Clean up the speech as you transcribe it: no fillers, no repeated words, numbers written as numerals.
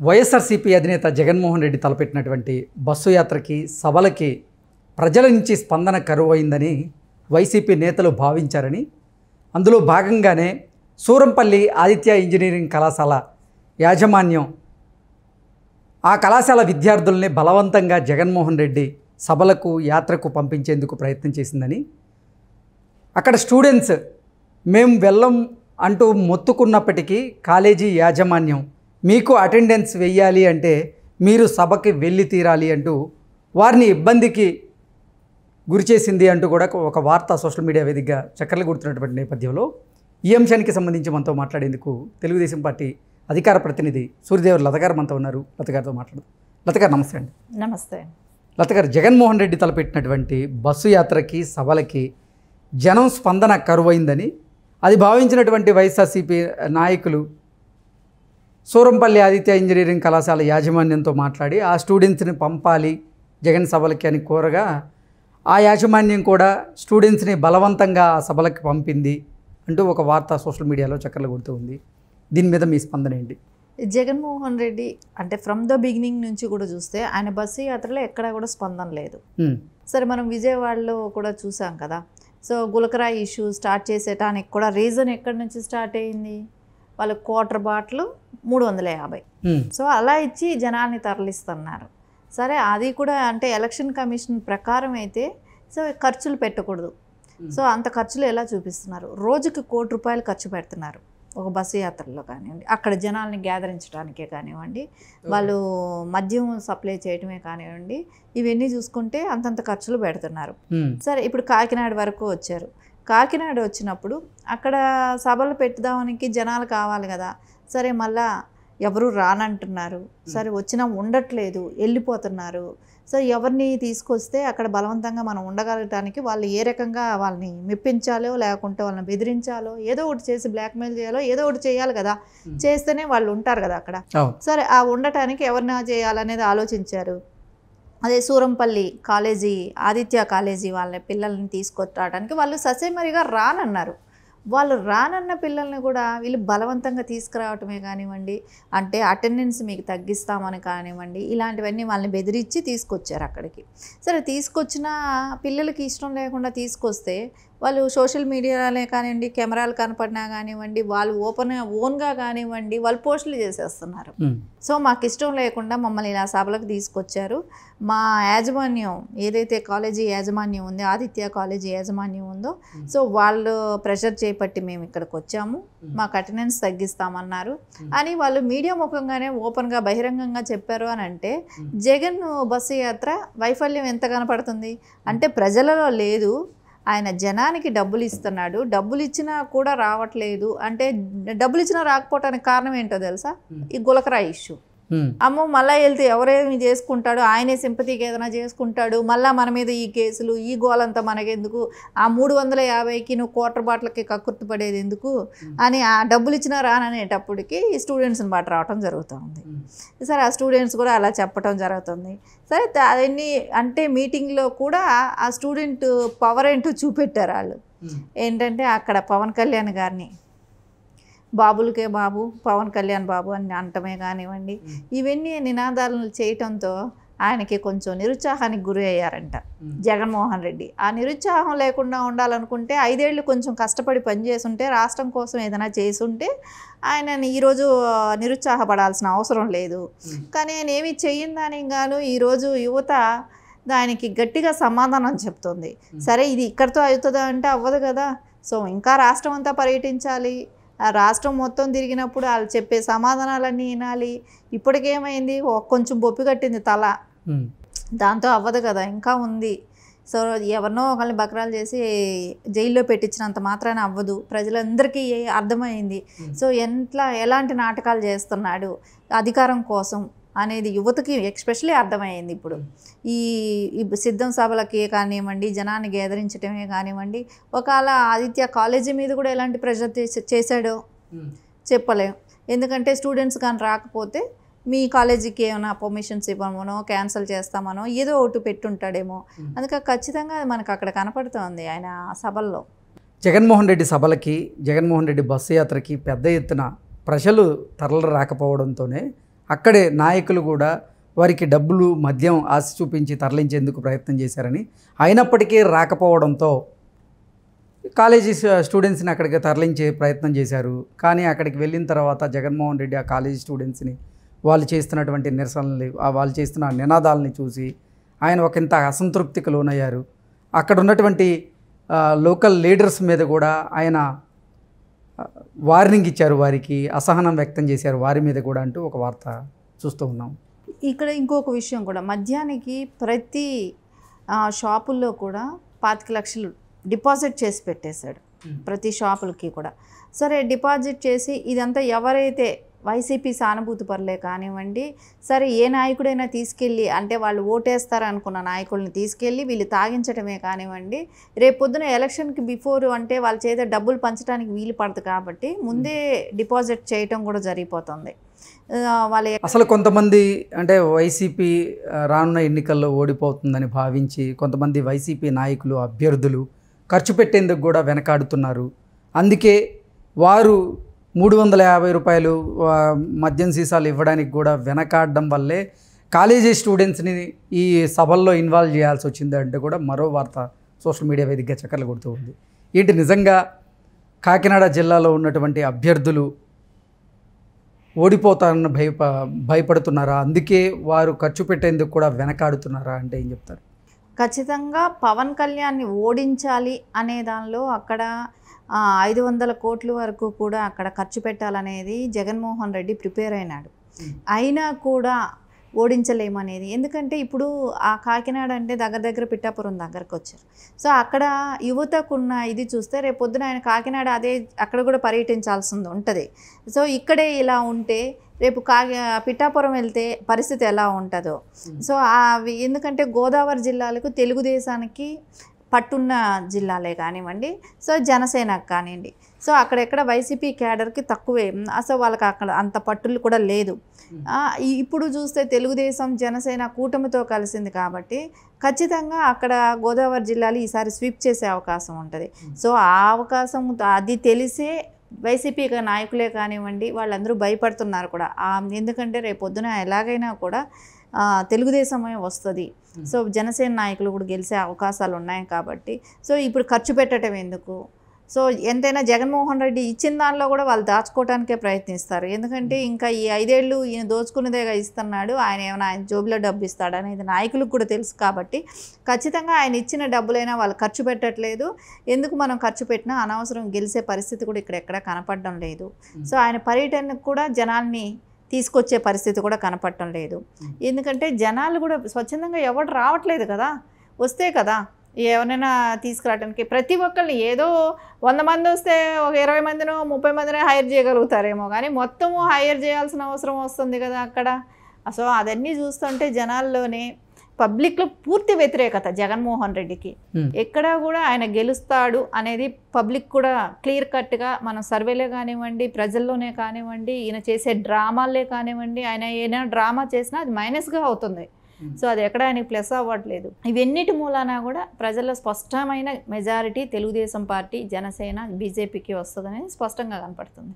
వైఎస్ఆర్సీపీ అధినేత జగన్మోహన్ రెడ్డి తలపెట్టినటువంటి బస్సు యాత్రకి సభలకి ప్రజల నుంచి స్పందన కరువైందని వైసీపీ నేతలు భావించారని, అందులో భాగంగానే సూరంపల్లి ఆదిత్య ఇంజనీరింగ్ కళాశాల యాజమాన్యం ఆ కళాశాల విద్యార్థుల్ని బలవంతంగా జగన్మోహన్ రెడ్డి సభలకు యాత్రకు పంపించేందుకు ప్రయత్నం చేసిందని, అక్కడ స్టూడెంట్స్ మేము వెళ్ళం అంటూ మొత్తుకున్నప్పటికీ కాలేజీ యాజమాన్యం మీకు అటెండెన్స్ వెయ్యాలి అంటే మీరు సభకి వెళ్ళి తీరాలి అంటూ వారిని ఇబ్బందికి గురిచేసింది అంటూ కూడా ఒక వార్త సోషల్ మీడియా వేదికగా చక్కర్లు కొడుతున్నటువంటి నేపథ్యంలో ఈ అంశానికి సంబంధించి మనతో మాట్లాడేందుకు తెలుగుదేశం పార్టీ అధికార ప్రతినిధి సూర్యదేవర్ లత గారు మనతో ఉన్నారు. లత గారితో మాట్లాడదాం. లత గారు నమస్తే అండి. నమస్తే. లత గారు, జగన్మోహన్ రెడ్డి తలపెట్టినటువంటి బస్సు యాత్రకి సభలకి జనం స్పందన కరువైందని అది భావించినటువంటి వైఎస్ఆర్సీపీ నాయకులు సూరంపల్లి ఆదిత్య ఇంజనీరింగ్ కళాశాల యాజమాన్యంతో మాట్లాడి ఆ స్టూడెంట్స్ని పంపాలి జగన్ సభలకి అని కోరగా ఆ యాజమాన్యం కూడా స్టూడెంట్స్ని బలవంతంగా ఆ సభలకి పంపింది అంటూ ఒక వార్త సోషల్ మీడియాలో చక్కర్లు కొడుతూ ఉంది. దీని మీద మీ స్పందన ఏంటి? జగన్మోహన్ రెడ్డి అంటే ఫ్రమ్ ద బిగినింగ్ నుంచి కూడా చూస్తే ఆయన బస్సు యాత్రలో ఎక్కడా కూడా స్పందన లేదు. సరే, మనం విజయవాడలో కూడా చూసాం కదా. సో గులకరాయి ఇష్యూ స్టార్ట్ చేసేటానికి కూడా రీజన్ ఎక్కడి నుంచి స్టార్ట్ అయింది? వాళ్ళు క్వార్టర్ బాటిల్ 350. సో అలా ఇచ్చి జనాల్ని తరలిస్తున్నారు. సరే, అది కూడా అంటే ఎలక్షన్ కమిషన్ ప్రకారం అయితే సో ఖర్చులు పెట్టకూడదు. సో అంత ఖర్చులు ఎలా చూపిస్తున్నారు? రోజుకి ₹1 కోటి ఖర్చు పెడుతున్నారు ఒక బస్సు యాత్రలో కానివ్వండి, అక్కడ జనాల్ని గ్యాదరించడానికే కానివ్వండి, వాళ్ళు మద్యం సప్లై చేయడమే కానివ్వండి, ఇవన్నీ చూసుకుంటే అంతంత ఖర్చులు పెడుతున్నారు. సరే, ఇప్పుడు కాకినాడ వరకు వచ్చారు. కాకినాడ వచ్చినప్పుడు అక్కడ సభలు పెట్టుదానికి జనాలు కావాలి కదా. సరే, మళ్ళా ఎవరు రానంటున్నారు. సరే, వచ్చినా ఉండట్లేదు, వెళ్ళిపోతున్నారు. సో ఎవరిని తీసుకొస్తే అక్కడ బలవంతంగా మనం ఉండగలగటానికి వాళ్ళు ఏ రకంగా వాళ్ళని మెప్పించాలో, లేకుంటే వాళ్ళని బెదిరించాలో, ఏదో ఒకటి చేసి బ్లాక్మెయిల్ చేయాలో, ఏదో ఒకటి చేయాలి కదా. చేస్తేనే వాళ్ళు ఉంటారు కదా అక్కడ. సరే, ఆ ఉండటానికి ఎవరినా చేయాలనేది ఆలోచించారు. అదే సూరంపల్లి కాలేజీ ఆదిత్య కాలేజీ వాళ్ళ పిల్లల్ని తీసుకొచ్చడానికి వాళ్ళు ససేమరిగా రానన్నారు. వాళ్ళు రానన్న పిల్లల్ని కూడా వీళ్ళు బలవంతంగా తీసుకురావటమే కానివ్వండి, అంటే అటెండెన్స్ మీకు తగ్గిస్తామని కానివ్వండి, ఇలాంటివన్నీ వాళ్ళని బెదిరించి తీసుకొచ్చారు అక్కడికి. సరే, తీసుకొచ్చిన పిల్లలకి ఇష్టం లేకుండా తీసుకొస్తే వాళ్ళు సోషల్ మీడియాలోనే కానివ్వండి, కెమెరాలు కనపడినా కానివ్వండి, వాళ్ళు ఓన్గా కానివ్వండి, వాళ్ళు పోస్టులు చేసేస్తున్నారు. సో మాకు ఇష్టం లేకుండా మమ్మల్ని ఇలా సభలకు తీసుకొచ్చారు. మా యాజమాన్యం ఏదైతే కాలేజీ యాజమాన్యం ఉందో, ఆదిత్య కాలేజీ యాజమాన్యం ఉందో, సో వాళ్ళు ప్రెషర్ చేపట్టి మేము ఇక్కడికి వచ్చాము, మాకు అటెండెన్స్ తగ్గిస్తామన్నారు అని వాళ్ళు మీడియా ముఖంగానే ఓపెన్గా బహిరంగంగా చెప్పారు. అని అంటే జగన్ బస్సు యాత్ర వైఫల్యం ఎంత కనపడుతుంది అంటే ప్రజలలో లేదు. ఆయన జనానికి డబ్బులు ఇస్తున్నాడు, డబ్బులు ఇచ్చినా కూడా రావట్లేదు. అంటే డబ్బులు ఇచ్చినా రాకపోవటానికి కారణం ఏంటో తెలుసా? ఈ గులకరాయి ఇష్యూ. అమ్మో, మళ్ళీ వెళ్తే ఎవరేమి చేసుకుంటాడు, ఆయనే సింపతికి ఏదైనా చేసుకుంటాడు, మళ్ళీ మన మీద ఈ కేసులు, ఈ గోలంతా మనకెందుకు, ఆ 350కి నువ్వు క్వార్టర్ బాటిల్కి కక్కుర్తి పడేది ఎందుకు అని ఆ డబ్బులు ఇచ్చినా రాననేటప్పటికి ఈ స్టూడెంట్స్ని బాట రావటం జరుగుతూ ఉంది. సరే, ఆ స్టూడెంట్స్ కూడా అలా చెప్పటం జరుగుతుంది. సరే, అవన్నీ అంటే మీటింగ్లో కూడా ఆ స్టూడెంట్ పవర్ ఏంటో చూపెట్టారు వాళ్ళు. ఏంటంటే అక్కడ పవన్ కళ్యాణ్ గారిని బాబులకే బాబు, పవన్ కళ్యాణ్ బాబు అని అంటమే కానివ్వండి, ఇవన్నీ నినాదాలను చేయటంతో ఆయనకి కొంచెం నిరుత్సాహానికి గురి అయ్యారంట జగన్మోహన్ రెడ్డి. ఆ నిరుత్సాహం లేకుండా ఉండాలనుకుంటే 5 ఏళ్ళు కొంచెం కష్టపడి పనిచేస్తుంటే, రాష్ట్రం కోసం ఏదైనా చేసుంటే ఆయనని ఈరోజు నిరుత్సాహపడాల్సిన అవసరం లేదు. కానీ ఆయన ఏమి చెయ్యిందని గాను ఈరోజు యువత దానికి గట్టిగా సమాధానం చెప్తుంది. సరే, ఇది ఇక్కడితో అవుతుందా అంటే అవ్వదు కదా. సో ఇంకా రాష్ట్రం అంతా పర్యటించాలి, ఆ రాష్ట్రం మొత్తం తిరిగినప్పుడు వాళ్ళు చెప్పే సమాధానాలన్నీ వినాలి. ఇప్పటికేమైంది, కొంచెం బొప్పి కట్టింది తల, దాంతో అవ్వదు కదా, ఇంకా ఉంది. సో ఎవరినో ఒకరిని బకరాలు చేసి జైల్లో పెట్టించినంత మాత్రాన అవ్వదు. ప్రజలందరికీ అర్థమైంది. సో ఎలాంటి నాటకాలు చేస్తున్నాడు అధికారం కోసం అనేది యువతకి ఎస్పెషలీ అర్థమైంది. ఇప్పుడు ఈ సిద్ధం సభలకి కానివ్వండి, జనాన్ని గేదరించడమే కానివ్వండి, ఒకవేళ ఆదిత్య కాలేజీ మీద కూడా ఎలాంటి ప్రెషర్ చేశాడో చెప్పలేం. ఎందుకంటే స్టూడెంట్స్ కానీ రాకపోతే మీ కాలేజీకి ఏమైనా పర్మిషన్స్ ఇవ్వమనో, క్యాన్సిల్ చేస్తామనో ఏదో ఒకటి పెట్టుంటాడేమో. అందుకే ఖచ్చితంగా అది మనకు అక్కడ కనపడుతుంది ఆయన సభల్లో. జగన్మోహన్ రెడ్డి సభలకి, జగన్మోహన్ రెడ్డి బస్సు యాత్రకి పెద్ద ఎత్తున ప్రజలు తరలి రాకపోవడంతోనే అక్కడే నాయకులు కూడా వారికి డబ్బులు మద్యం ఆశ చూపించి తరలించేందుకు ప్రయత్నం చేశారని, అయినప్పటికీ రాకపోవడంతో కాలేజీ స్టూడెంట్స్ని అక్కడికి తరలించే ప్రయత్నం చేశారు. కానీ అక్కడికి వెళ్ళిన తర్వాత జగన్మోహన్ రెడ్డి ఆ కాలేజీ స్టూడెంట్స్ని వాళ్ళు చేస్తున్నటువంటి నిరసనలు, వాళ్ళు చేస్తున్న నినాదాలని చూసి ఆయన ఒకంత అసంతృప్తికి లోనయ్యారు. అక్కడ ఉన్నటువంటి లోకల్ లీడర్స్ మీద కూడా ఆయన వార్నింగ్ ఇచ్చారు, వారికి అసహనం వ్యక్తం చేశారు వారి మీద కూడా అంటూ ఒక వార్త చూస్తూ ఉన్నాం. ఇక్కడ ఇంకొక విషయం కూడా, మద్యానికి ప్రతి షాపుల్లో కూడా 25 లక్షలు డిపాజిట్ చేసి పెట్టేశాడు ప్రతి షాపులకి కూడా. సరే డిపాజిట్ చేసి ఇదంతా ఎవరైతే వైసీపీ సానుభూతి పరులే కానివ్వండి, సరే ఏ నాయకుడైనా తీసుకెళ్ళి, అంటే వాళ్ళు ఓటేస్తారనుకున్న నాయకుల్ని తీసుకెళ్ళి వీళ్ళు తాగించడమే కానివ్వండి, రేపు పొద్దున ఎలక్షన్కి బిఫోర్ అంటే వాళ్ళ చేత డబ్బులు పంచడానికి వీలు పడదు కాబట్టి ముందే డిపాజిట్ చేయటం కూడా జరిగిపోతుంది. వాళ్ళ అసలు కొంతమంది అంటే వైసీపీ రానున్న ఎన్నికల్లో ఓడిపోతుందని భావించి కొంతమంది వైసీపీ నాయకులు, అభ్యర్థులు ఖర్చు పెట్టేందుకు కూడా వెనకాడుతున్నారు. అందుకే వారు 350 రూపాయలు మద్యం సీసాలు ఇవ్వడానికి కూడా వెనకాడడం వల్లే కాలేజీ స్టూడెంట్స్ని ఈ సభల్లో ఇన్వాల్వ్ చేయాల్సి వచ్చింది అంటే కూడా మరో వార్త సోషల్ మీడియా వేదికగా చక్కర్లు కొడుతూ ఉంది. ఏంటి నిజంగా కాకినాడ జిల్లాలో ఉన్నటువంటి అభ్యర్థులు ఓడిపోతారని భయపడుతున్నారా? అందుకే వారు ఖర్చు పెట్టేందుకు కూడా వెనకాడుతున్నారా అంటే ఏం చెప్తారు? ఖచ్చితంగా పవన్ కళ్యాణ్ని ఓడించాలి అనే దానిలో అక్కడ 500 కోట్ల వరకు కూడా అక్కడ ఖర్చు పెట్టాలనేది జగన్మోహన్ రెడ్డి ప్రిపేర్ అయినాడు. అయినా కూడా ఓడించలేమనేది, ఎందుకంటే ఇప్పుడు ఆ కాకినాడ అంటే దగ్గర పిఠాపురం దగ్గరకు వచ్చారు. సో అక్కడ యువతకున్న ఇది చూస్తే రేపు పొద్దున ఆయన కాకినాడ అక్కడ కూడా పర్యటించాల్సి ఉంటుంది. సో ఇక్కడే ఇలా ఉంటే రేపు పిఠాపురం వెళ్తే పరిస్థితి ఎలా ఉంటుందో. సో ఎందుకంటే గోదావరి జిల్లాలకు తెలుగుదేశానికి పట్టున్న జిల్లాలే కానివ్వండి, సో జనసేనకు కానివ్వండి, సో అక్కడెక్కడ వైసీపీ క్యాడర్కి తక్కువే, అసలు వాళ్ళకి అక్కడ అంత పట్టులు కూడా లేదు. ఇప్పుడు చూస్తే తెలుగుదేశం జనసేన కూటమితో కలిసింది కాబట్టి ఖచ్చితంగా అక్కడ గోదావరి జిల్లాలు ఈసారి స్వీప్ చేసే అవకాశం ఉంటుంది. సో ఆ అవకాశం అది తెలిసే వైసీపీ నాయకులే కానివ్వండి వాళ్ళందరూ భయపడుతున్నారు కూడా. ఎందుకంటే రేపు పొద్దున ఎలాగైనా కూడా తెలుగుదేశమే వస్తుంది, సో జనసేన నాయకులు కూడా గెలిచే అవకాశాలు ఉన్నాయి కాబట్టి సో ఇప్పుడు ఖర్చు పెట్టడం ఎందుకు. సో ఎంతైనా జగన్మోహన్ రెడ్డి ఇచ్చిన దానిలో కూడా వాళ్ళు దాచుకోవడానికే ప్రయత్నిస్తారు. ఎందుకంటే ఇంకా ఈ 5 ఏళ్ళు ఈయన దోచుకునేదేగా ఇస్తున్నాడు, ఆయన ఏమైనా ఆయన జోబులో డబ్బు ఇస్తాడు అనేది నాయకులకు కూడా తెలుసు కాబట్టి ఖచ్చితంగా ఆయన ఇచ్చిన డబ్బులైనా వాళ్ళు ఖర్చు పెట్టట్లేదు. ఎందుకు మనం ఖర్చు పెట్టినా అనవసరం గెలిచే పరిస్థితి కూడా ఇక్కడ ఎక్కడా కనపడడం లేదు. సో ఆయన పర్యటనకు కూడా జనాల్ని తీసుకొచ్చే పరిస్థితి కూడా కనపడటం లేదు. ఎందుకంటే జనాలు కూడా స్వచ్ఛందంగా ఎవరు రావట్లేదు కదా, వస్తే కదా ఎవరైనా తీసుకురావడానికి. ప్రతి ఒక్కరిని ఏదో 100 మంది వస్తే ఒక 20 మందినో 30 మందినో హైర్ చేయగలుగుతారేమో, కానీ మొత్తము హైర్ చేయాల్సిన అవసరం వస్తుంది కదా అక్కడ. సో అదన్నీ చూస్తుంటే జనాల్లోనే పబ్లిక్లో పూర్తి వ్యతిరేకత జగన్మోహన్ రెడ్డికి. ఎక్కడా కూడా ఆయన గెలుస్తాడు అనేది పబ్లిక్ కూడా క్లియర్ కట్గా మనం సర్వేలే కానివ్వండి, ప్రజల్లోనే కానివ్వండి, ఈయన చేసే డ్రామాలే కానివ్వండి, ఆయన ఏదైనా డ్రామా చేసినా అది మైనస్గా అవుతుంది. సో అది ఎక్కడ ఆయనకి ప్లస్ అవ్వట్లేదు. ఇవన్నిటి మూలాన కూడా ప్రజల్లో స్పష్టమైన మెజారిటీ తెలుగుదేశం పార్టీ, జనసేన, బీజేపీకి వస్తుందనేది స్పష్టంగా కనపడుతుంది.